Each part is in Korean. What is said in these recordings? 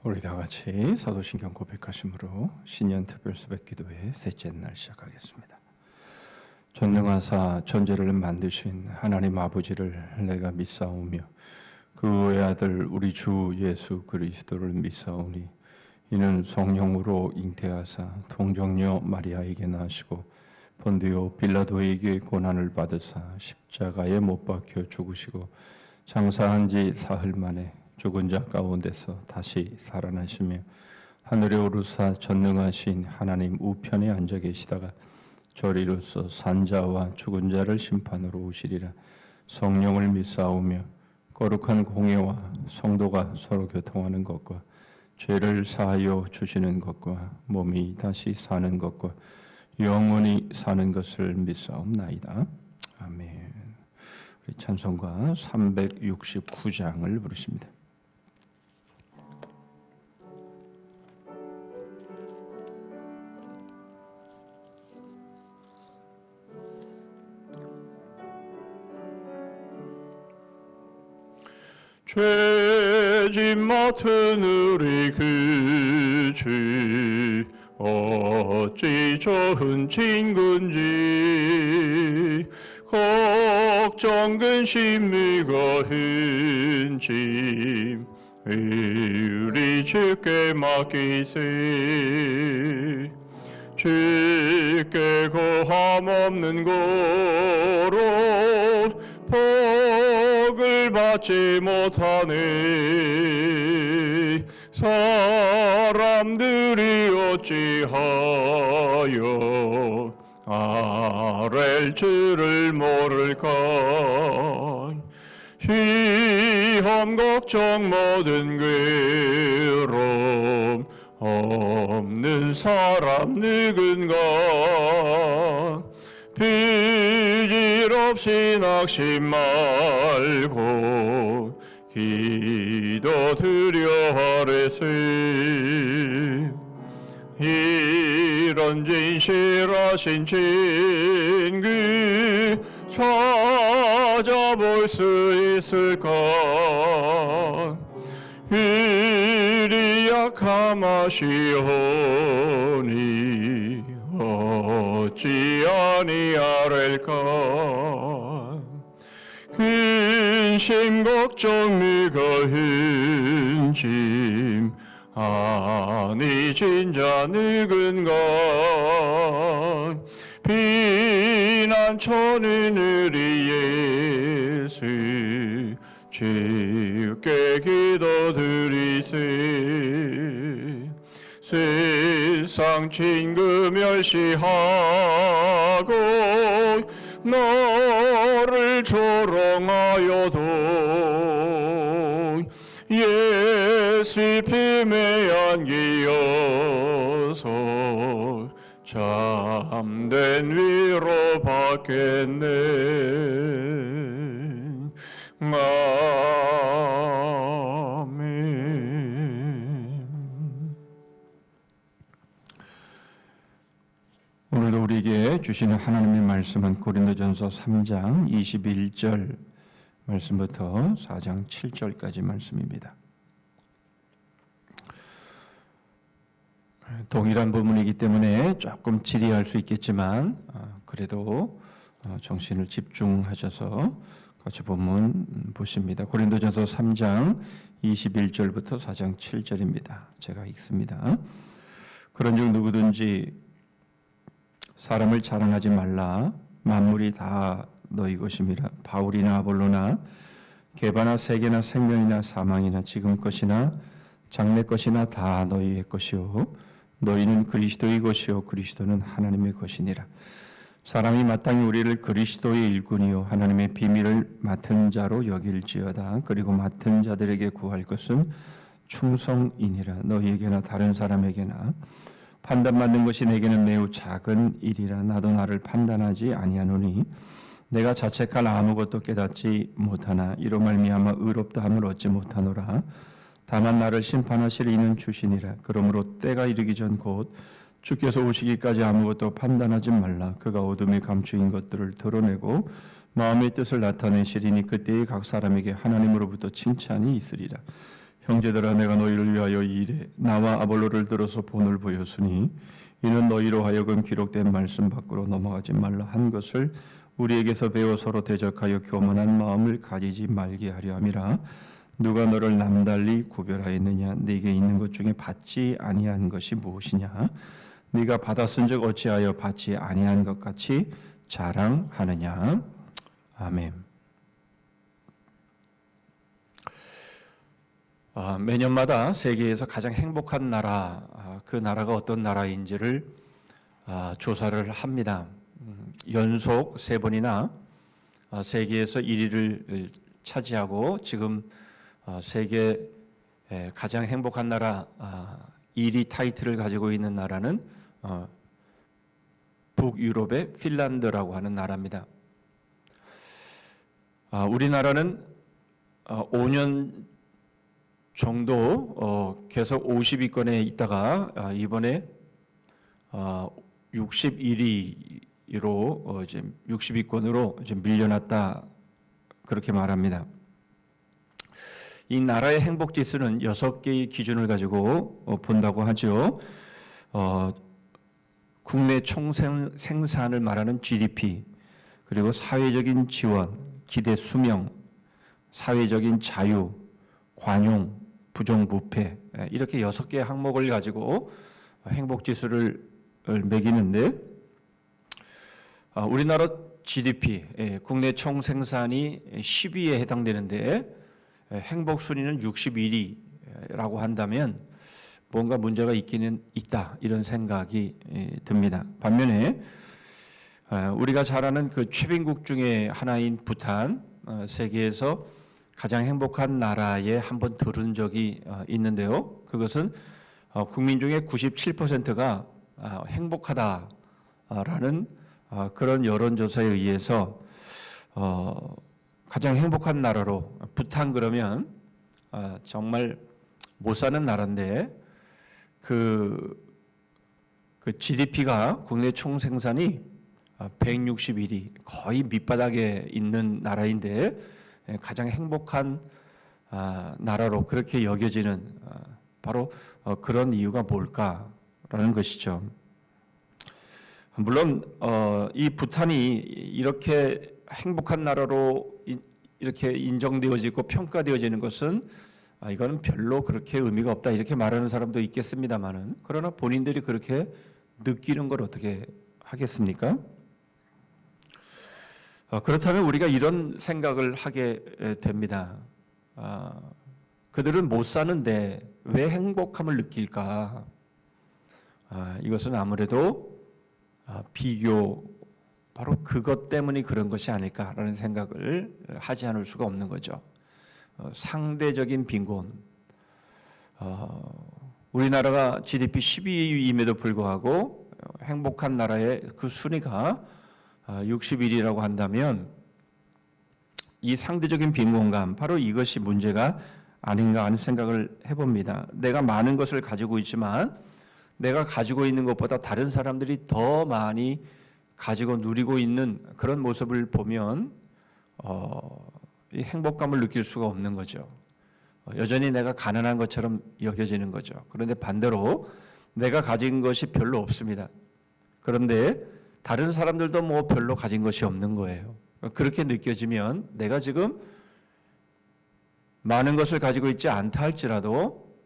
우리 다 같이 사도신경 고백하심으로 신년 특별 수백 기도회 셋째 날 시작하겠습니다. 전능하사 천지를 만드신 하나님 아버지를 내가 믿사오며 그 외아들 우리 주 예수 그리스도를 믿사오니 이는 성령으로 잉태하사 동정녀 마리아에게 나시고 본디오 빌라도에게 고난을 받으사 십자가에 못 박혀 죽으시고 장사한 지 사흘 만에 죽은 자 가운데서 다시 살아나시며 하늘에 오르사 전능하신 하나님 우편에 앉아 계시다가 저리로서 산자와 죽은 자를 심판으로 오시리라. 성령을 믿사오며 거룩한 공예와 성도가 서로 교통하는 것과 죄를 사하여 주시는 것과 몸이 다시 사는 것과 영원히 사는 것을 믿사옵나이다. 아멘. 우리 찬송가 369장을 부르십니다. 죄짐 맡은 우리 그 주 어찌 좋은 친구인지 걱정 근심 무거 흔짐 우리 주께 맡기세. 주께 고함 없는 고로 복을 받지 못하네. 사람들이 어찌하여 아랠 줄을 모를까. 시험 걱정 모든 괴로움 없는 사람 누군가. 빚일 없이 낙심 말고 기도 드려 하래세. 이런 진실하신 친구 찾아볼 수 있을까. 일이 약함하시오니 어찌 아니하랄까. 근심 걱정 무거 흔짐 아니 진자 누군가. 비난처는 우리 예수 주께 기도드리세. 세상 친구 멸시하고 너를 조롱하여도 예수 품에 안기어서 참된 위로 받겠네. 오늘도 우리에게 주시는 하나님의 말씀은 고린도전서 3장 21절 말씀부터 4장 7절까지 말씀입니다. 동일한 부분이기 때문에 조금 지리할 수 있겠지만 그래도 정신을 집중하셔서 같이 본문 보십니다. 고린도전서 3장 21절부터 4장 7절입니다. 제가 읽습니다. 그런즉 누구든지 사람을 자랑하지 말라. 만물이 다 너희 것임이라. 바울이나 아볼로나 게바나 세계나 생명이나 사망이나 지금 것이나 장래 것이나 다 너희의 것이요 너희는 그리스도의 것이요 그리스도는 하나님의 것이니라. 사람이 마땅히 우리를 그리스도의 일꾼이요 하나님의 비밀을 맡은 자로 여길지어다. 그리고 맡은 자들에게 구할 것은 충성이니라. 너희에게나 다른 사람에게나 판단받는 것이 내게는 매우 작은 일이라. 나도 나를 판단하지 아니하노니 내가 자책할 아무것도 깨닫지 못하나 이로 말미암아 의롭다 함을 얻지 못하노라. 다만 나를 심판하실 이는 주시니라. 그러므로 때가 이르기 전 곧 주께서 오시기까지 아무것도 판단하지 말라. 그가 어둠에 감추인 것들을 드러내고 마음의 뜻을 나타내시리니 그때에 각 사람에게 하나님으로부터 칭찬이 있으리라. 형제들아 내가 너희를 위하여 이르되 나와 아볼로를 들어서 본을 보였으니 이는 너희로 하여금 기록된 말씀 밖으로 넘어가지 말라 한 것을 우리에게서 배워 서로 대적하여 교만한 마음을 가지지 말게 하려 함이라. 누가 너를 남달리 구별하였느냐? 네게 있는 것 중에 받지 아니한 것이 무엇이냐? 네가 받았은즉 어찌하여 받지 아니한 것 같이 자랑하느냐? 아멘. 매년마다 세계에서 가장 행복한 나라, 그 나라가 어떤 나라인지를 조사를 합니다. 연속 3번이나 세계에서 1위를 차지하고 지금 세계 가장 행복한 나라 1위 타이틀을 가지고 있는 나라는 북유럽의 핀란드라고 하는 나라입니다. 우리나라는 5년 정도 계속 50위권에 있다가 이번에 61위로 이제 60위권으로 이제 밀려났다 그렇게 말합니다. 이 나라의 행복 지수는 6개의 기준을 가지고 본다고 하죠. 국내 총생산을 말하는 GDP, 그리고 사회적인 지원, 기대 수명, 사회적인 자유, 관용, 부정부패, 이렇게 6개의 항목을 가지고 행복 지수를 매기는데, 우리나라 GDP, 국내 총생산이 10위에 해당되는데 행복 순위는 61위라고 한다면 뭔가 문제가 있기는 있다, 이런 생각이 듭니다. 반면에 우리가 잘 아는 그 최빈국 중에 하나인 부탄, 세계에서 가장 행복한 나라에 한번 들은 적이 있는데요. 그것은 국민 중에 97%가 행복하다라는 그런 여론조사에 의해서 가장 행복한 나라로, 부탄 그러면 정말 못 사는 나라인데 그 GDP가 국내 총생산이 161위, 거의 밑바닥에 있는 나라인데 가장 행복한 나라로 그렇게 여겨지는 바로 그런 이유가 뭘까라는 것이죠. 물론 이 부탄이 이렇게 행복한 나라로 이렇게 인정되어지고 평가되어지는 것은 이거는 별로 그렇게 의미가 없다, 이렇게 말하는 사람도 있겠습니다만은, 그러나 본인들이 그렇게 느끼는 걸 어떻게 하겠습니까? 그렇다면 우리가 이런 생각을 하게 됩니다. 그들은 못 사는데 왜 행복함을 느낄까? 이것은 아무래도 비교, 바로 그것 때문이 그런 것이 아닐까라는 생각을 하지 않을 수가 없는 거죠. 상대적인 빈곤. 우리나라가 GDP 12위임에도 불구하고 행복한 나라의 그 순위가 61위라고 한다면 이 상대적인 빈곤감, 바로 이것이 문제가 아닌가 하는 생각을 해봅니다. 내가 많은 것을 가지고 있지만 내가 가지고 있는 것보다 다른 사람들이 더 많이 가지고 누리고 있는 그런 모습을 보면 이 행복감을 느낄 수가 없는 거죠. 여전히 내가 가난한 것처럼 여겨지는 거죠. 그런데 반대로 내가 가진 것이 별로 없습니다. 그런데 다른 사람들도 뭐 별로 가진 것이 없는 거예요. 그렇게 느껴지면 내가 지금 많은 것을 가지고 있지 않다 할지라도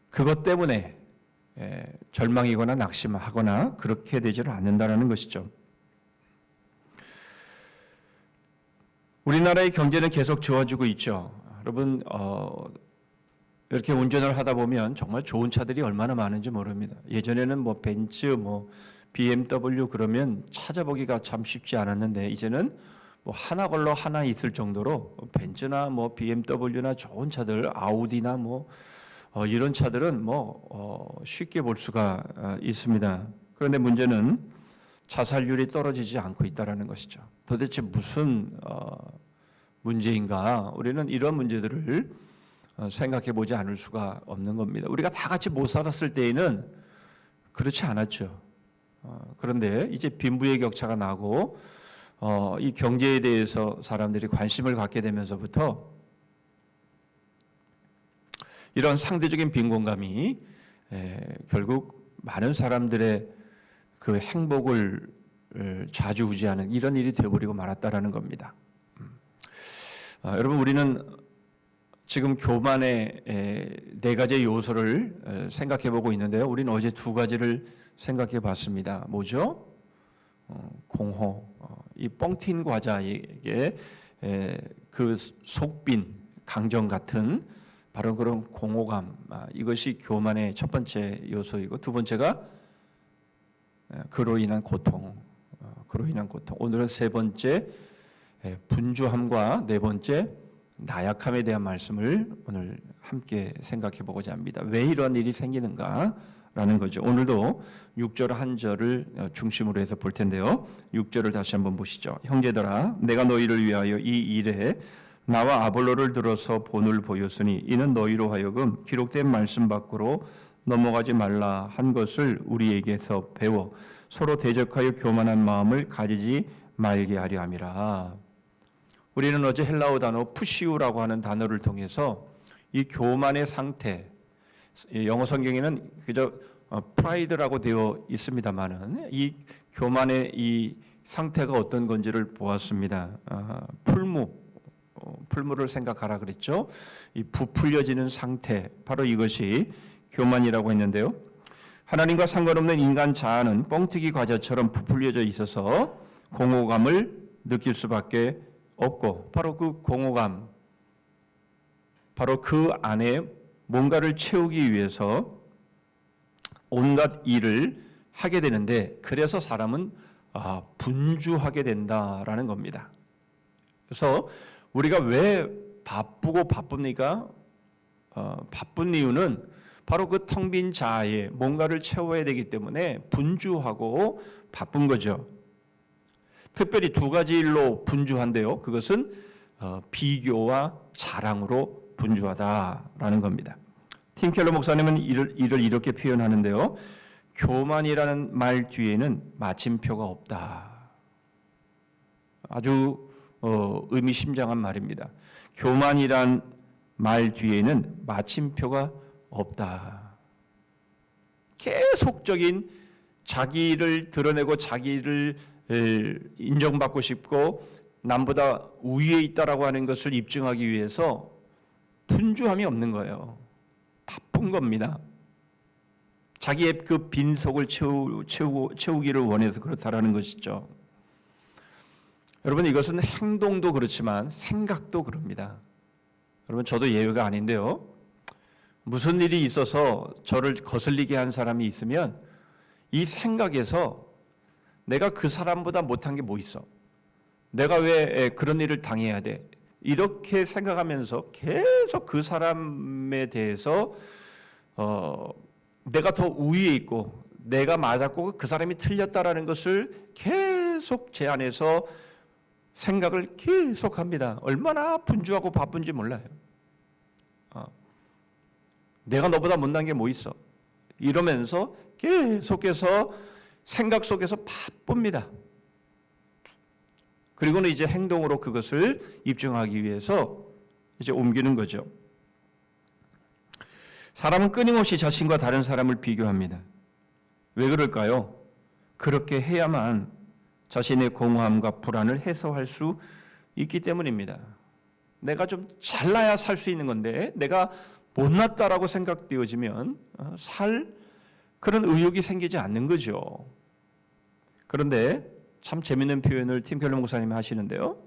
그것 때문에 절망이거나 낙심하거나 그렇게 되지를 않는다는 것이죠. 우리나라의 경제는 계속 좋아지고 있죠. 여러분 이렇게 운전을 하다 보면 정말 좋은 차들이 얼마나 많은지 모릅니다. 예전에는 뭐 벤츠, 뭐 BMW 그러면 찾아보기가 참 쉽지 않았는데 이제는 뭐 하나 걸러 하나 있을 정도로 벤츠나 뭐 BMW나 좋은 차들, 아우디나 뭐 이런 차들은 뭐 쉽게 볼 수가 있습니다. 그런데 문제는 자살률이 떨어지지 않고 있다는 것이죠. 도대체 무슨 문제인가? 우리는 이런 문제들을 생각해 보지 않을 수가 없는 겁니다. 우리가 다 같이 못 살았을 때에는 그렇지 않았죠. 그런데 이제 빈부의 격차가 나고 이 경제에 대해서 사람들이 관심을 갖게 되면서부터 이런 상대적인 빈곤감이 결국 많은 사람들의 그 행복을 좌지우지하는 이런 일이 되어버리고 말았다라는 겁니다. 여러분, 우리는 지금 교만의 네 가지 요소를 생각해 보고 있는데요. 우리는 어제 두 가지를 생각해 봤습니다. 뭐죠? 공허, 이 뻥 튄 과자에게 그 속빈, 강정 같은 바로 그런 공허감, 이것이 교만의 첫 번째 요소이고, 두 번째가 그로 인한 고통, 오늘은 세 번째 분주함과 네 번째 나약함에 대한 말씀을 오늘 함께 생각해 보고자 합니다. 왜 이런 일이 생기는가라는 거죠. 오늘도 6절 한 절을 중심으로 해서 볼 텐데요. 6절을 다시 한번 보시죠. 형제들아, 내가 너희를 위하여 이 일에 나와 아볼로를 들어서 본을 보였으니 이는 너희로 하여금 기록된 말씀 밖으로 넘어가지 말라 한 것을 우리에게서 배워 서로 대적하여 교만한 마음을 가지지 말게 하려 함이라. 우리는 어제 헬라어 단어 푸시우라고 하는 단어를 통해서 이 교만의 상태, 영어 성경에는 그저 프라이드라고 되어 있습니다만은 이 교만의 이 상태가 어떤 건지를 보았습니다. 풀무를 생각하라 그랬죠. 이 부풀려지는 상태, 바로 이것이 교만이라고 했는데요. 하나님과 상관없는 인간 자아는 뻥튀기 과자처럼 부풀려져 있어서 공허감을 느낄 수밖에 없고, 바로 그 공허감, 바로 그 안에 뭔가를 채우기 위해서 온갖 일을 하게 되는데, 그래서 사람은 분주하게 된다라는 겁니다. 그래서 우리가 왜 바쁩니까? 바쁜 이유는 바로 그 텅 빈 자아에 뭔가를 채워야 되기 때문에 분주하고 바쁜 거죠. 특별히 두 가지 일로 분주한데요. 그것은 비교와 자랑으로 분주하다라는 겁니다. 팀 켈러 목사님은 이를 이렇게 표현하는데요. 교만이라는 말 뒤에는 마침표가 없다. 아주 의미심장한 말입니다. 교만이란 말 뒤에는 마침표가 없다. 계속적인 자기를 드러내고 자기를 인정받고 싶고 남보다 우위에 있다라고 하는 것을 입증하기 위해서 분주함이 없는 거예요. 바쁜 겁니다. 자기의 그 빈속을 채우기를 원해서 그렇다라는 것이죠. 여러분, 이것은 행동도 그렇지만 생각도 그럽니다. 여러분, 저도 예외가 아닌데요. 무슨 일이 있어서 저를 거슬리게 한 사람이 있으면 이 생각에서 내가 그 사람보다 못한 게 뭐 있어? 내가 왜 그런 일을 당해야 돼? 이렇게 생각하면서 계속 그 사람에 대해서 내가 더 우위에 있고 내가 맞았고 그 사람이 틀렸다라는 것을 계속 제 안에서 생각을 계속합니다. 얼마나 분주하고 바쁜지 몰라요. 내가 너보다 못난 게 뭐 있어? 이러면서 계속해서 생각 속에서 바쁩니다. 그리고는 이제 행동으로 그것을 입증하기 위해서 이제 옮기는 거죠. 사람은 끊임없이 자신과 다른 사람을 비교합니다. 왜 그럴까요? 그렇게 해야만 자신의 공허함과 불안을 해소할 수 있기 때문입니다. 내가 좀 잘나야 살 수 있는 건데 내가 못났다라고 생각되어지면 살 그런 의욕이 생기지 않는 거죠. 그런데 참 재밌는 표현을 팀 켈러 목사님이 하시는데요.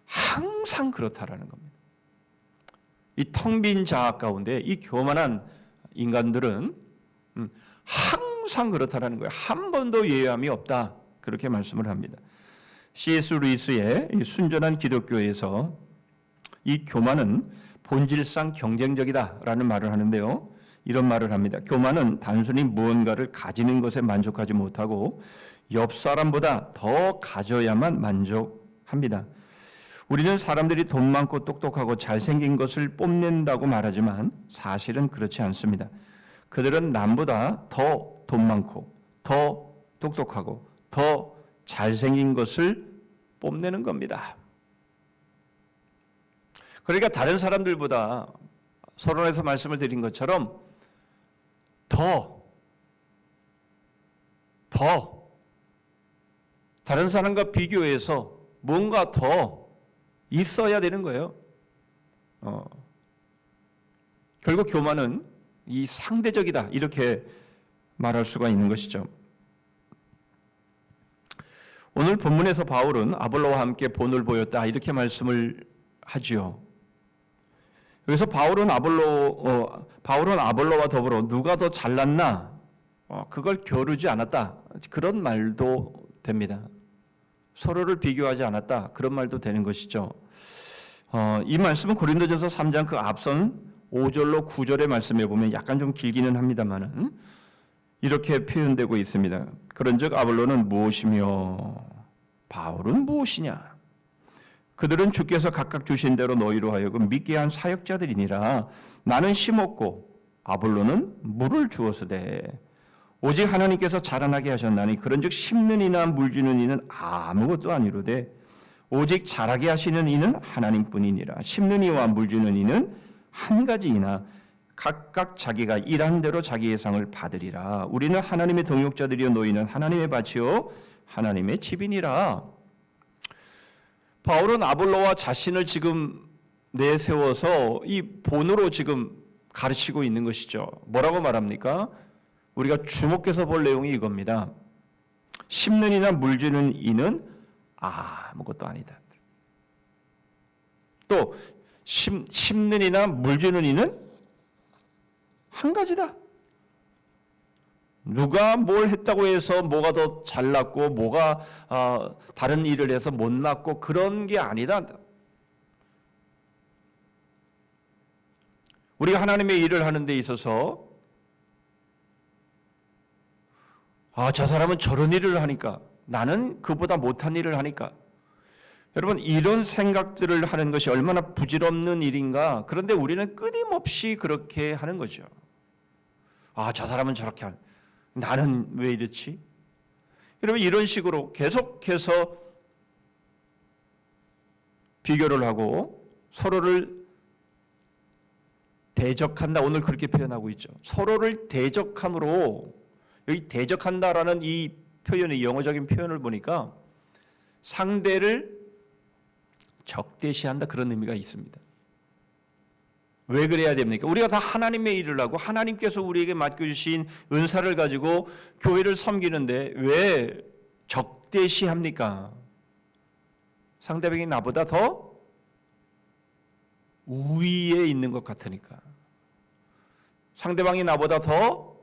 항상 그렇다라는 겁니다. 이 텅 빈 자아 가운데 이 교만한 인간들은 항상 그렇다라는 거예요. 한 번도 예외함이 없다. 그렇게 말씀을 합니다. C.S. 루이스의 이 순전한 기독교에서 이 교만은 본질상 경쟁적이다라는 말을 하는데요. 이런 말을 합니다. 교만은 단순히 무언가를 가지는 것에 만족하지 못하고 옆 사람보다 더 가져야만 만족합니다. 우리는 사람들이 돈 많고 똑똑하고 잘생긴 것을 뽐낸다고 말하지만 사실은 그렇지 않습니다. 그들은 남보다 더 돈 많고 더 똑똑하고 더 잘생긴 것을 뽐내는 겁니다. 그러니까 다른 사람들보다 서론에서 말씀을 드린 것처럼 더 다른 사람과 비교해서 뭔가 더 있어야 되는 거예요. 결국 교만은 이 상대적이다 이렇게 말할 수가 있는 것이죠. 오늘 본문에서 바울은 아볼로와 함께 본을 보였다 이렇게 말씀을 하지요. 여기서 바울은 아볼로와 더불어 누가 더 잘났나 그걸 겨루지 않았다 그런 말도 됩니다. 서로를 비교하지 않았다 그런 말도 되는 것이죠. 이 말씀은 고린도전서 3장 그 앞선 5절로 9절의 말씀에 보면 약간 좀 길기는 합니다만은 이렇게 표현되고 있습니다. 그런즉 아볼로는 무엇이며 바울은 무엇이냐? 그들은 주께서 각각 주신 대로 너희로 하여금 믿게 한 사역자들이니라. 나는 심었고 아볼로는 물을 주었으되 오직 하나님께서 자라나게 하셨나니 그런즉 심는 이나 물주는 이는 아무것도 아니로되 오직 자라게 하시는 이는 하나님뿐이니라. 심는 이와 물주는 이는 한 가지이나 각각 자기가 일한 대로 자기의 상을 받으리라. 우리는 하나님의 동역자들이요 너희는 하나님의 밭이요 하나님의 집이니라. 바울은 아볼로와 자신을 지금 내세워서 이 본으로 지금 가르치고 있는 것이죠. 뭐라고 말합니까? 우리가 주목해서 볼 내용이 이겁니다. 심는 이나 물주는 이는 아무것도 아니다. 또 심는 이나 물주는 이는 한 가지다. 누가 뭘 했다고 해서 뭐가 더 잘났고 뭐가 다른 일을 해서 못났고 그런 게 아니다. 우리가 하나님의 일을 하는 데 있어서 저 사람은 저런 일을 하니까 나는 그보다 못한 일을 하니까 여러분 이런 생각들을 하는 것이 얼마나 부질없는 일인가. 그런데 우리는 끊임없이 그렇게 하는 거죠. 저 사람은 저렇게 하는 나는 왜 이렇지? 여러분 이런 식으로 계속해서 비교를 하고 서로를 대적한다. 오늘 그렇게 표현하고 있죠. 서로를 대적함으로 여기 대적한다라는 이 표현의 영어적인 표현을 보니까 상대를 적대시한다 그런 의미가 있습니다. 왜 그래야 됩니까? 우리가 다 하나님의 일을 하고 하나님께서 우리에게 맡겨주신 은사를 가지고 교회를 섬기는데 왜 적대시합니까? 상대방이 나보다 더 우위에 있는 것 같으니까. 상대방이 나보다 더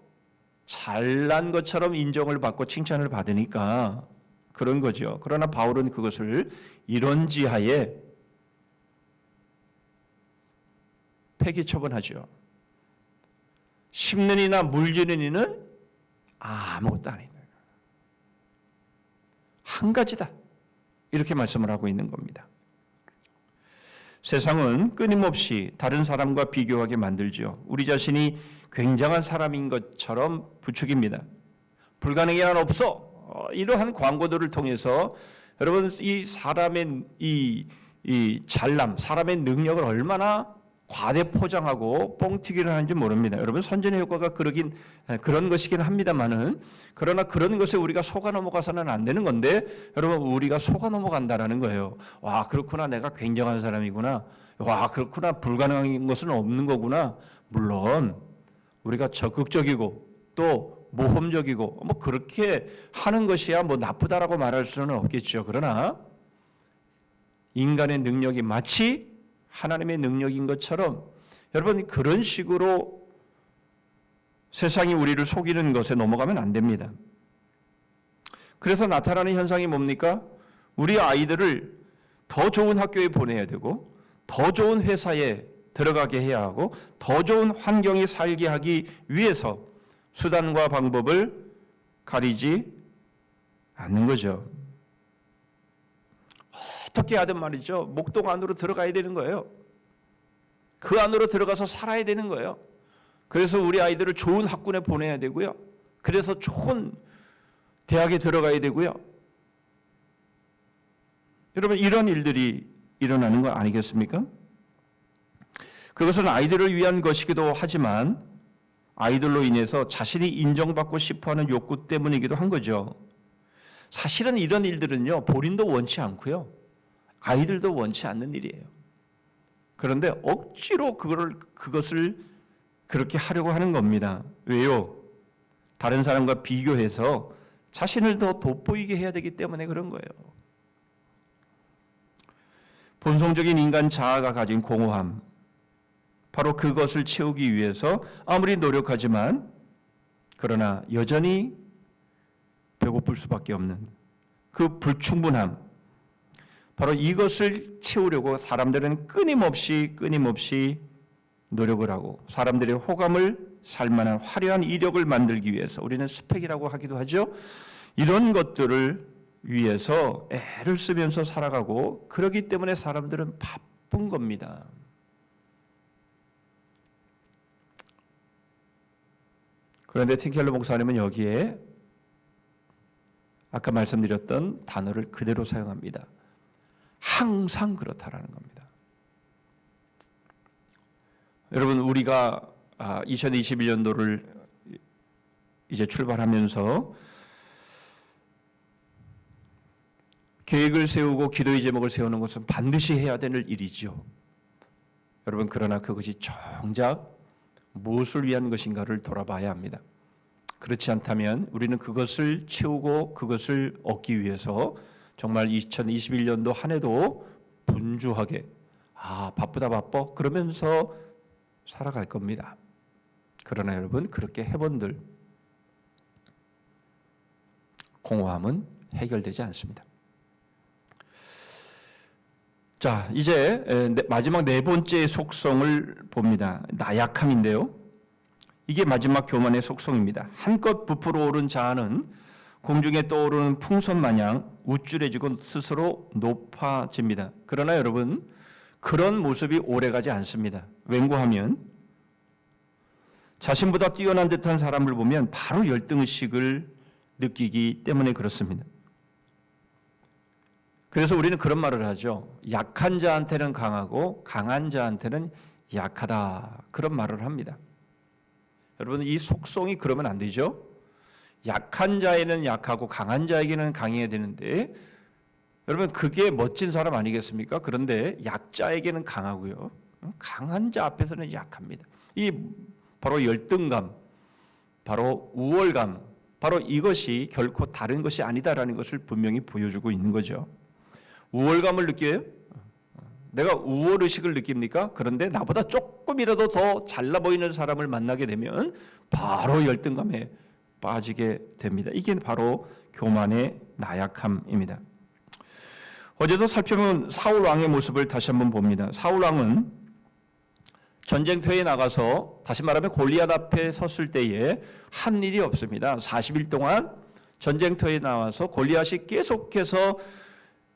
잘난 것처럼 인정을 받고 칭찬을 받으니까 그런 거죠. 그러나 바울은 그것을 이런 지하에 폐기 처분하죠. 심는 이나 물주는 이는 아무것도 아니다. 한 가지다. 이렇게 말씀을 하고 있는 겁니다. 세상은 끊임없이 다른 사람과 비교하게 만들죠. 우리 자신이 굉장한 사람인 것처럼 부추깁니다. 불가능이 하나 없어. 이러한 광고들을 통해서 여러분 이 사람의 이 잘남, 사람의 능력을 얼마나 과대 포장하고 뻥튀기를 하는지 모릅니다. 여러분 선전의 효과가 그런 것이긴 합니다만은 그러나 그런 것에 우리가 속아 넘어가서는 안 되는 건데 여러분 우리가 속아 넘어간다라는 거예요. 와 그렇구나 내가 굉장한 사람이구나. 와 그렇구나 불가능한 것은 없는 거구나. 물론 우리가 적극적이고 또 모험적이고 뭐 그렇게 하는 것이야 뭐 나쁘다라고 말할 수는 없겠죠. 그러나 인간의 능력이 마치 하나님의 능력인 것처럼 여러분 그런 식으로 세상이 우리를 속이는 것에 넘어가면 안 됩니다. 그래서 나타나는 현상이 뭡니까? 우리 아이들을 더 좋은 학교에 보내야 되고 더 좋은 회사에 들어가게 해야 하고 더 좋은 환경에 살게 하기 위해서 수단과 방법을 가리지 않는 거죠. 어떻게 하든 말이죠. 목동 안으로 들어가야 되는 거예요. 그 안으로 들어가서 살아야 되는 거예요. 그래서 우리 아이들을 좋은 학군에 보내야 되고요. 그래서 좋은 대학에 들어가야 되고요. 여러분 이런 일들이 일어나는 거 아니겠습니까? 그것은 아이들을 위한 것이기도 하지만 아이들로 인해서 자신이 인정받고 싶어하는 욕구 때문이기도 한 거죠. 사실은 이런 일들은요, 본인도 원치 않고요, 아이들도 원치 않는 일이에요. 그런데 억지로 그것을 그렇게 하려고 하는 겁니다. 왜요? 다른 사람과 비교해서 자신을 더 돋보이게 해야 되기 때문에 그런 거예요. 본성적인 인간 자아가 가진 공허함, 바로 그것을 채우기 위해서 아무리 노력하지만 그러나 여전히 배고플 수밖에 없는 그 불충분함, 바로 이것을 채우려고 사람들은 끊임없이 노력을 하고 사람들의 호감을 살만한 화려한 이력을 만들기 위해서, 우리는 스펙이라고 하기도 하죠. 이런 것들을 위해서 애를 쓰면서 살아가고, 그렇기 때문에 사람들은 바쁜 겁니다. 그런데 팀켈러 목사님은 여기에 아까 말씀드렸던 단어를 그대로 사용합니다. 항상 그렇다라는 겁니다. 여러분, 우리가 2021년도를 이제 출발하면서 계획을 세우고 기도의 제목을 세우는 것은 반드시 해야 되는 일이죠. 여러분, 그러나 그것이 정작 무엇을 위한 것인가를 돌아봐야 합니다. 그렇지 않다면 우리는 그것을 채우고 그것을 얻기 위해서 정말 2021년도 한 해도 분주하게 바쁘다 바빠 그러면서 살아갈 겁니다. 그러나 여러분, 그렇게 해본들 공허함은 해결되지 않습니다. 자, 이제 마지막 네 번째 속성을 봅니다. 나약함인데요. 이게 마지막 교만의 속성입니다. 한껏 부풀어 오른 자아는 공중에 떠오르는 풍선 마냥 우쭐해지고 스스로 높아집니다. 그러나 여러분, 그런 모습이 오래가지 않습니다. 왠고하면 자신보다 뛰어난 듯한 사람을 보면 바로 열등의식을 느끼기 때문에 그렇습니다. 그래서 우리는 그런 말을 하죠. 약한 자한테는 강하고 강한 자한테는 약하다. 그런 말을 합니다. 여러분, 이 속성이 그러면 안 되죠. 약한 자에는 약하고 강한 자에게는 강해야 되는데, 여러분, 그게 멋진 사람 아니겠습니까? 그런데 약자에게는 강하고요, 강한 자 앞에서는 약합니다. 이 바로 열등감, 바로 우월감, 바로 이것이 결코 다른 것이 아니다라는 것을 분명히 보여주고 있는 거죠. 우월감을 느껴요? 내가 우월의식을 느낍니까? 그런데 나보다 조금이라도 더 잘나 보이는 사람을 만나게 되면 바로 열등감에 빠지게 됩니다. 이게 바로 교만의 나약함입니다. 어제도 살펴본 사울 왕의 모습을 다시 한번 봅니다. 사울 왕은 전쟁터에 나가서, 다시 말하면 골리앗 앞에 섰을 때에 한 일이 없습니다. 40일 동안 전쟁터에 나와서 골리앗이 계속해서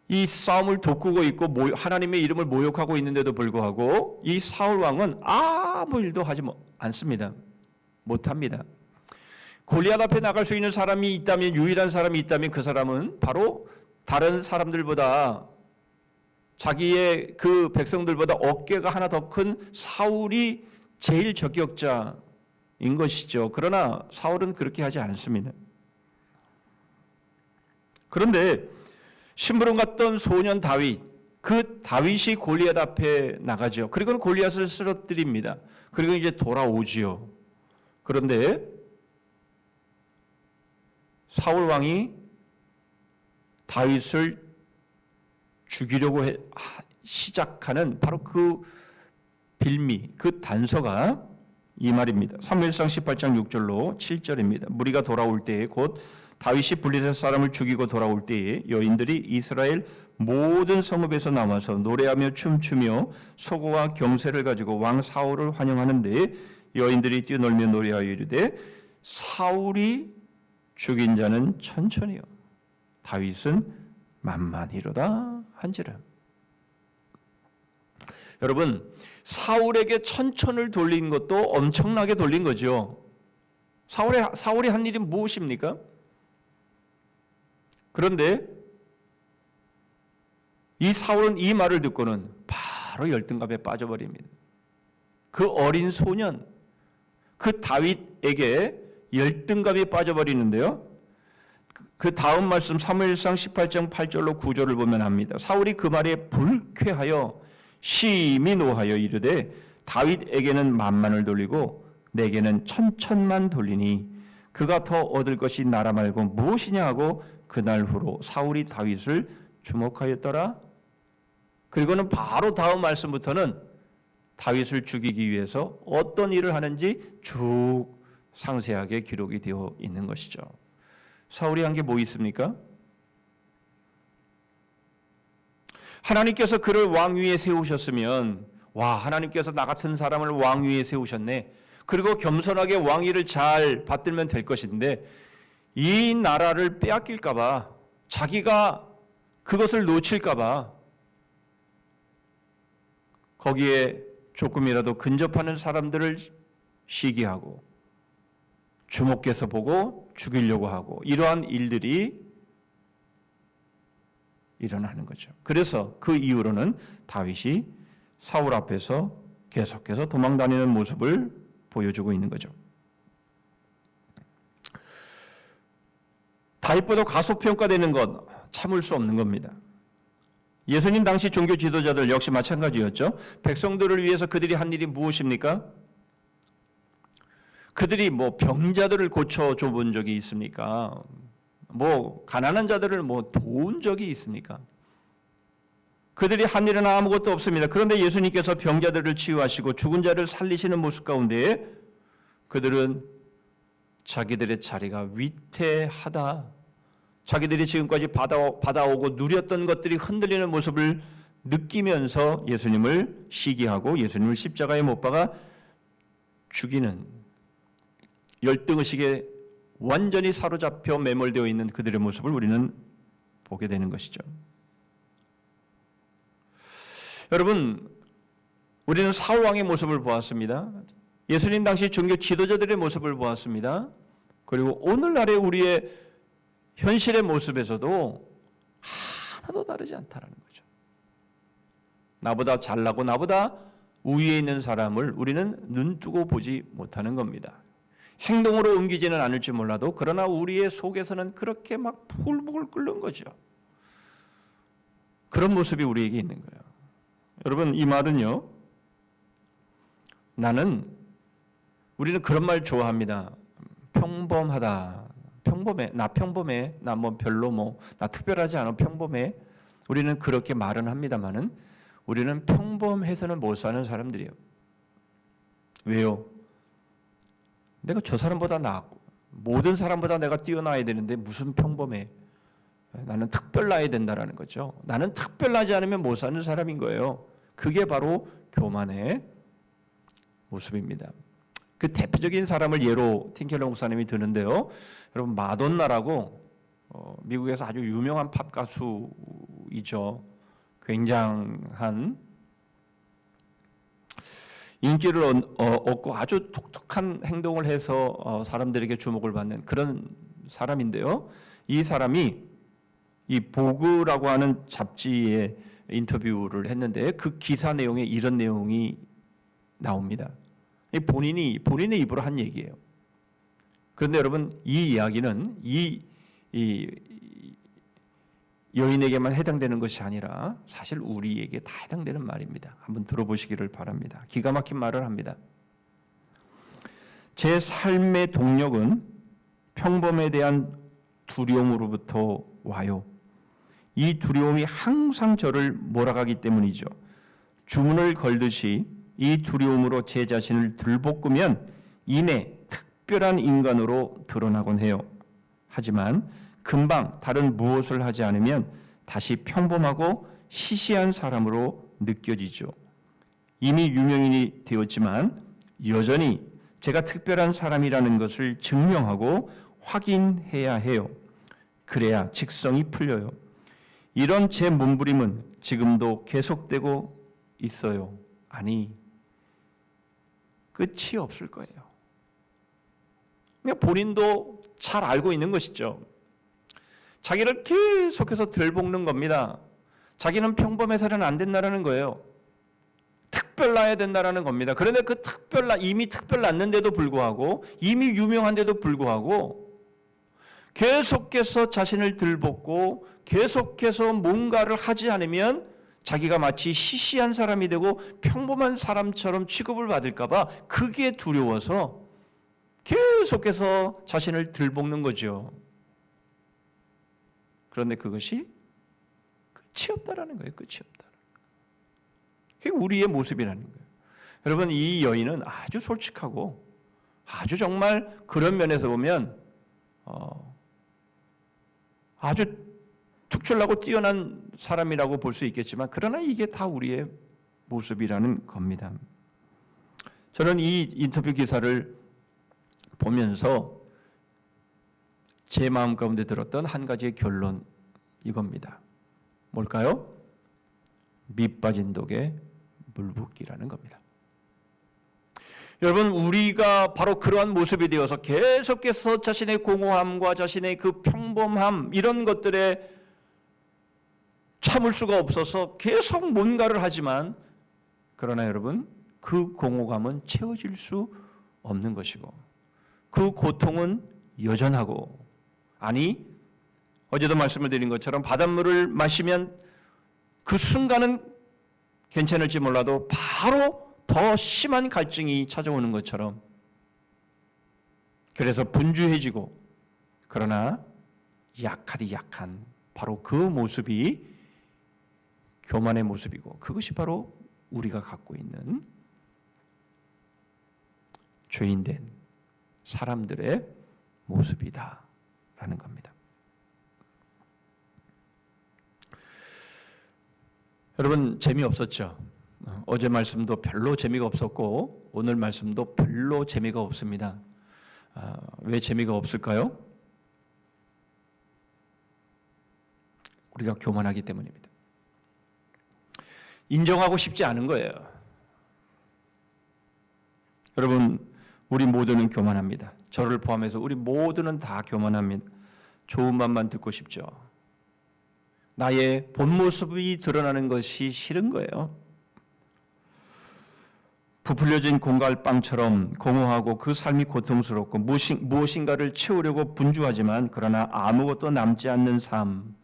이 싸움을 돋구고 있고 하나님의 이름을 모욕하고 있는데도 불구하고 이 사울 왕은 아무 일도 하지 않습니다. 못합니다. 골리앗 앞에 나갈 수 있는 사람이 있다면, 유일한 사람이 있다면 그 사람은 바로 다른 사람들보다, 자기의 그 백성들보다 어깨가 하나 더 큰 사울이 제일 저격자인 것이죠. 그러나 사울은 그렇게 하지 않습니다. 그런데 심부름 갔던 소년 다윗, 그 다윗이 골리앗 앞에 나가죠. 그리고 골리앗을 쓰러뜨립니다. 그리고 이제 돌아오지요. 그런데 사울 왕이 다윗을 죽이려고 시작하는 바로 그 빌미, 그 단서가 이 말입니다. 사무엘상 18장 6절로 7절입니다. 무리가 돌아올 때에 곧 다윗이 블레셋 사람을 죽이고 돌아올 때에 여인들이 이스라엘 모든 성읍에서 나와서 노래하며 춤추며 소고와 경세를 가지고 왕 사울을 환영하는데, 여인들이 뛰어놀며 노래하여 이르되 사울이 죽인 자는 천천히요 다윗은 만만히로다 한지라. 여러분, 사울에게 천천을 돌린 것도 엄청나게 돌린 거죠. 사울이 한 일이 무엇입니까? 그런데 이 사울은 이 말을 듣고는 바로 열등감에 빠져버립니다. 그 어린 소년, 그 다윗에게 열등감이 빠져버리는데요. 그 다음 말씀 사무엘상 18장 8절로 9절을 보면 합니다. 사울이 그 말에 불쾌하여 심히 노하여 이르되 다윗에게는 만만을 돌리고 내게는 천천만 돌리니 그가 더 얻을 것이 나라 말고 무엇이냐 하고 그날 후로 사울이 다윗을 주목하였더라. 그리고는 바로 다음 말씀부터는 다윗을 죽이기 위해서 어떤 일을 하는지 쭉 상세하게 기록이 되어 있는 것이죠. 사울이 한 게 뭐 있습니까? 하나님께서 그를 왕위에 세우셨으면 와, 하나님께서 나 같은 사람을 왕위에 세우셨네. 그리고 겸손하게 왕위를 잘 받들면 될 것인데 이 나라를 빼앗길까 봐, 자기가 그것을 놓칠까 봐 거기에 조금이라도 근접하는 사람들을 시기하고 주목해서 보고 죽이려고 하고 이러한 일들이 일어나는 거죠. 그래서 그 이후로는 다윗이 사울 앞에서 계속해서 도망다니는 모습을 보여주고 있는 거죠. 다윗보다 과소평가되는 것 참을 수 없는 겁니다. 예수님 당시 종교 지도자들 역시 마찬가지였죠. 백성들을 위해서 그들이 한 일이 무엇입니까? 그들이 뭐 병자들을 고쳐줘 본 적이 있습니까? 뭐 가난한 자들을 뭐 도운 적이 있습니까? 그들이 한 일은 아무것도 없습니다. 그런데 예수님께서 병자들을 치유하시고 죽은 자를 살리시는 모습 가운데 그들은 자기들의 자리가 위태하다, 자기들이 지금까지 받아오고 누렸던 것들이 흔들리는 모습을 느끼면서 예수님을 시기하고 예수님을 십자가에 못 박아 죽이는 열등의식에 완전히 사로잡혀 매몰되어 있는 그들의 모습을 우리는 보게 되는 것이죠. 여러분, 우리는 사울 왕의 모습을 보았습니다. 예수님 당시 종교 지도자들의 모습을 보았습니다. 그리고 오늘날의 우리의 현실의 모습에서도 하나도 다르지 않다는 거죠. 나보다 잘나고 나보다 우위에 있는 사람을 우리는 눈뜨고 보지 못하는 겁니다. 행동으로 옮기지는 않을지 몰라도 그러나 우리의 속에서는 그렇게 막 부글부글 끓는 거죠. 그런 모습이 우리에게 있는 거예요. 여러분, 이 말은요, 우리는 그런 말 좋아합니다. 평범하다. 평범해. 나 평범해. 나 뭐 별로 나 특별하지 않아. 평범해. 우리는 그렇게 말은 합니다만은 우리는 평범해서는 못 사는 사람들이에요. 왜요? 내가 저 사람보다 낫고 모든 사람보다 내가 뛰어나야 되는데 무슨 평범해? 나는 특별나야 된다라는 거죠. 나는 특별하지 않으면 못 사는 사람인 거예요. 그게 바로 교만의 모습입니다. 그 대표적인 사람을 예로 틴켈러 목사님이 드는데요. 여러분, 마돈나라고 미국에서 아주 유명한 팝 가수이죠. 굉장한 인기를 얻고 아주 독특한 행동을 해서 사람들에게 주목을 받는 그런 사람인데요. 이 사람이 이 보그라고 하는 잡지에 인터뷰를 했는데 그 기사 내용에 이런 내용이 나옵니다. 본인의 입으로 한 얘기예요. 그런데 여러분, 이 이야기는 이 여인에게만 해당되는 것이 아니라 사실 우리에게 다 해당되는 말입니다. 한번 들어보시기를 바랍니다. 기가 막힌 말을 합니다. 제 삶의 동력은 평범에 대한 두려움으로부터 와요. 이 두려움이 항상 저를 몰아가기 때문이죠. 주문을 걸듯이 이 두려움으로 제 자신을 들볶으면 이내 특별한 인간으로 드러나곤 해요. 하지만 금방 다른 무엇을 하지 않으면 다시 평범하고 시시한 사람으로 느껴지죠. 이미 유명인이 되었지만 여전히 제가 특별한 사람이라는 것을 증명하고 확인해야 해요. 그래야 직성이 풀려요. 이런 제 몸부림은 지금도 계속되고 있어요. 아니, 끝이 없을 거예요. 본인도 잘 알고 있는 것이죠. 자기를 계속해서 들볶는 겁니다. 자기는 평범해서는 안 된다는 거예요. 특별 나야 된다라는 겁니다. 그런데 그 이미 특별 났는데도 불구하고, 이미 유명한데도 불구하고 계속해서 자신을 들볶고 계속해서 뭔가를 하지 않으면 자기가 마치 시시한 사람이 되고 평범한 사람처럼 취급을 받을까 봐 그게 두려워서 계속해서 자신을 들볶는 거죠. 그런데 그것이 끝이 없다라는 거예요. 끝이 없다. 그게 우리의 모습이라는 거예요. 여러분, 이 여인은 아주 솔직하고 아주 정말 그런 면에서 보면 아주 특출나고 뛰어난 사람이라고 볼 수 있겠지만, 그러나 이게 다 우리의 모습이라는 겁니다. 저는 이 인터뷰 기사를 보면서 제 마음 가운데 들었던 한 가지의 결론, 이겁니다. 뭘까요? 밑 빠진 독에 물 붓기라는 겁니다. 여러분, 우리가 바로 그러한 모습이 되어서 계속해서 자신의 공허함과 자신의 그 평범함, 이런 것들에 참을 수가 없어서 계속 뭔가를 하지만, 그러나 여러분, 그 공허감은 채워질 수 없는 것이고 그 고통은 여전하고, 아니, 어제도 말씀을 드린 것처럼 바닷물을 마시면 그 순간은 괜찮을지 몰라도 바로 더 심한 갈증이 찾아오는 것처럼, 그래서 분주해지고, 그러나 약하디 약한 바로 그 모습이 교만의 모습이고, 그것이 바로 우리가 갖고 있는 죄인된 사람들의 모습이다라는 겁니다. 여러분, 재미없었죠? 어제 말씀도 별로 재미가 없었고 오늘 말씀도 별로 재미가 없습니다. 왜 재미가 없을까요? 우리가 교만하기 때문입니다. 인정하고 싶지 않은 거예요. 여러분, 우리 모두는 교만합니다. 저를 포함해서 우리 모두는 다 교만합니다. 좋은 말만 듣고 싶죠. 나의 본 모습이 드러나는 것이 싫은 거예요. 부풀려진 공갈빵처럼 공허하고 그 삶이 고통스럽고 무엇인가를 채우려고 분주하지만 그러나 아무것도 남지 않는 삶.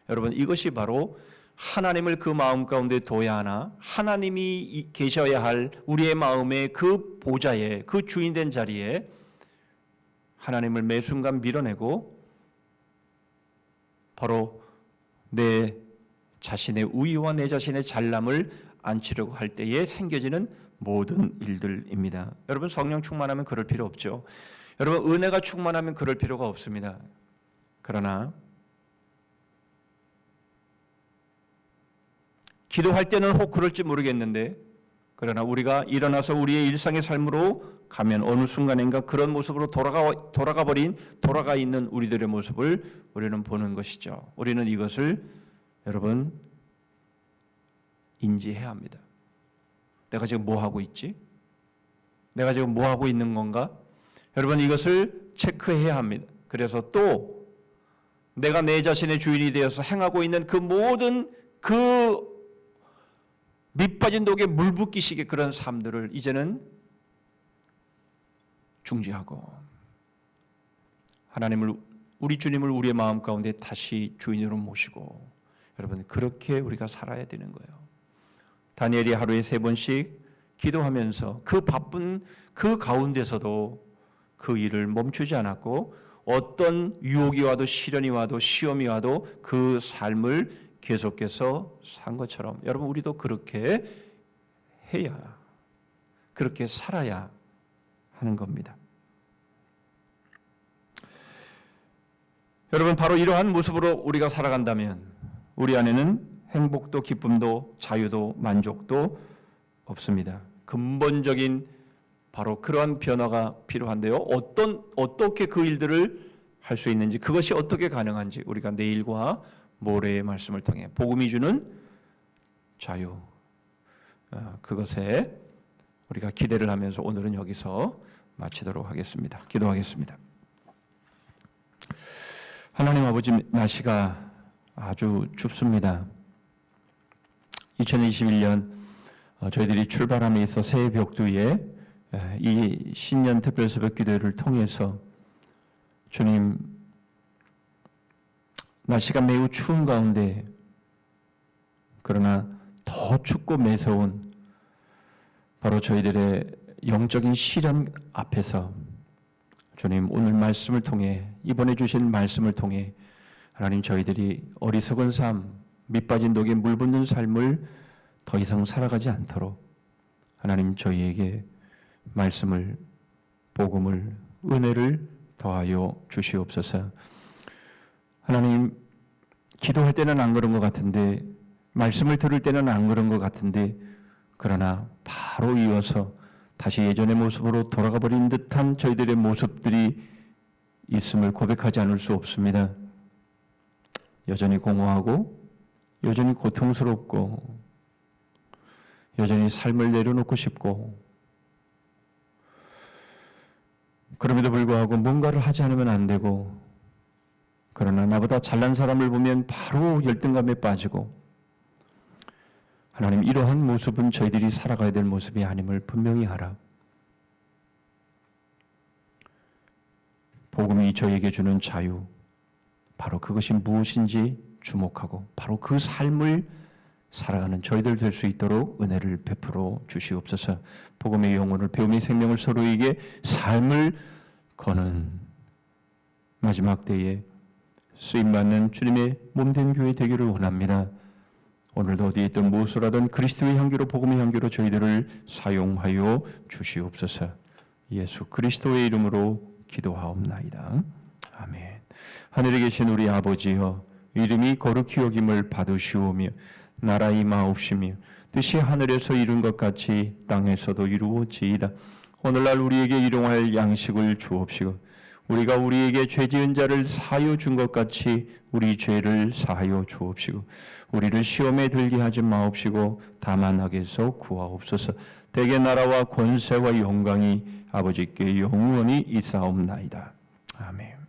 여러분, 이것이 바로 하나님을 그 마음 가운데 둬야 하나, 하나님이 계셔야 할 우리의 마음의 그 보좌에, 그 주인된 자리에 하나님을 매 순간 밀어내고 바로 내 자신의 우위와 내 자신의 잘남을 앉히려고 할 때에 생겨지는 모든 일들입니다. 여러분, 성령 충만하면 그럴 필요 없죠. 여러분, 은혜가 충만하면 그럴 필요가 없습니다. 그러나 기도할 때는 혹 그럴지 모르겠는데, 그러나 우리가 일어나서 우리의 일상의 삶으로 가면 어느 순간인가 그런 모습으로 돌아가 있는 우리들의 모습을 우리는 보는 것이죠. 우리는 이것을 여러분 인지해야 합니다. 내가 지금 뭐 하고 있지? 내가 지금 뭐 하고 있는 건가? 여러분, 이것을 체크해야 합니다. 그래서 또 내가 내 자신의 주인이 되어서 행하고 있는 그 모든 그 밑빠진 독에 물 붓기식의 그런 삶들을 이제는 중지하고 하나님을, 우리 주님을 우리의 마음 가운데 다시 주인으로 모시고, 여러분, 그렇게 우리가 살아야 되는 거예요. 다니엘이 하루에 3번씩 기도하면서 그 바쁜 그 가운데서도 그 일을 멈추지 않았고, 어떤 유혹이 와도 시련이 와도 시험이 와도 그 삶을 계속해서 산 것처럼 여러분, 우리도 그렇게 해야, 그렇게 살아야 하는 겁니다. 여러분, 바로 이러한 모습으로 우리가 살아간다면 우리 안에는 행복도 기쁨도 자유도 만족도 없습니다. 근본적인 바로 그러한 변화가 필요한데요. 어떻게 그 일들을 할 수 있는지, 그것이 어떻게 가능한지 우리가 내일과 모레의 말씀을 통해 복음이 주는 자유, 그것에 우리가 기대를 하면서 오늘은 여기서 마치도록 하겠습니다. 기도하겠습니다. 하나님 아버지, 날씨가 아주 춥습니다. 2021년 저희들이 출발함에 있어 새해 벽두에 이 신년 특별 새벽 기도를 통해서 주님, 날씨가 매우 추운 가운데 그러나 더 춥고 매서운 바로 저희들의 영적인 시련 앞에서 주님, 오늘 말씀을 통해, 이번에 주신 말씀을 통해 하나님, 저희들이 어리석은 삶, 밑빠진 독에 물 붓는 삶을 더 이상 살아가지 않도록 하나님, 저희에게 말씀을, 복음을, 은혜를 더하여 주시옵소서. 하나님, 기도할 때는 안 그런 것 같은데, 말씀을 들을 때는 안 그런 것 같은데, 그러나 바로 이어서 다시 예전의 모습으로 돌아가 버린 듯한 저희들의 모습들이 있음을 고백하지 않을 수 없습니다. 여전히 공허하고, 여전히 고통스럽고, 여전히 삶을 내려놓고 싶고, 그럼에도 불구하고 뭔가를 하지 않으면 안 되고, 그러나 나보다 잘난 사람을 보면 바로 열등감에 빠지고, 하나님, 이러한 모습은 저희들이 살아가야 될 모습이 아님을 분명히 알아. 복음이 저에게 주는 자유, 바로 그것이 무엇인지 주목하고 바로 그 삶을 살아가는 저희들 될 수 있도록 은혜를 베풀어 주시옵소서. 복음의 영혼을 배움의 생명을 서로에게 삶을 거는 마지막 때에 쓰임받는 주님의 몸된 교회 되기를 원합니다. 오늘도 어디에 있든 무엇을 하든 그리스도의 향기로, 복음의 향기로 저희들을 사용하여 주시옵소서. 예수 그리스도의 이름으로 기도하옵나이다. 아멘. 하늘에 계신 우리 아버지여, 이름이 거룩히 여김을 받으시오며 나라 임하옵시며 뜻이 하늘에서 이룬 것 같이 땅에서도 이루어지이다. 오늘날 우리에게 일용할 양식을 주옵시고 우리가 우리에게 죄지은 자를 사하여 준 것 같이 우리 죄를 사하여 주옵시고 우리를 시험에 들게 하지 마옵시고 다만 악에서 구하옵소서. 대개 나라와 권세와 영광이 아버지께 영원히 있사옵나이다. 아멘.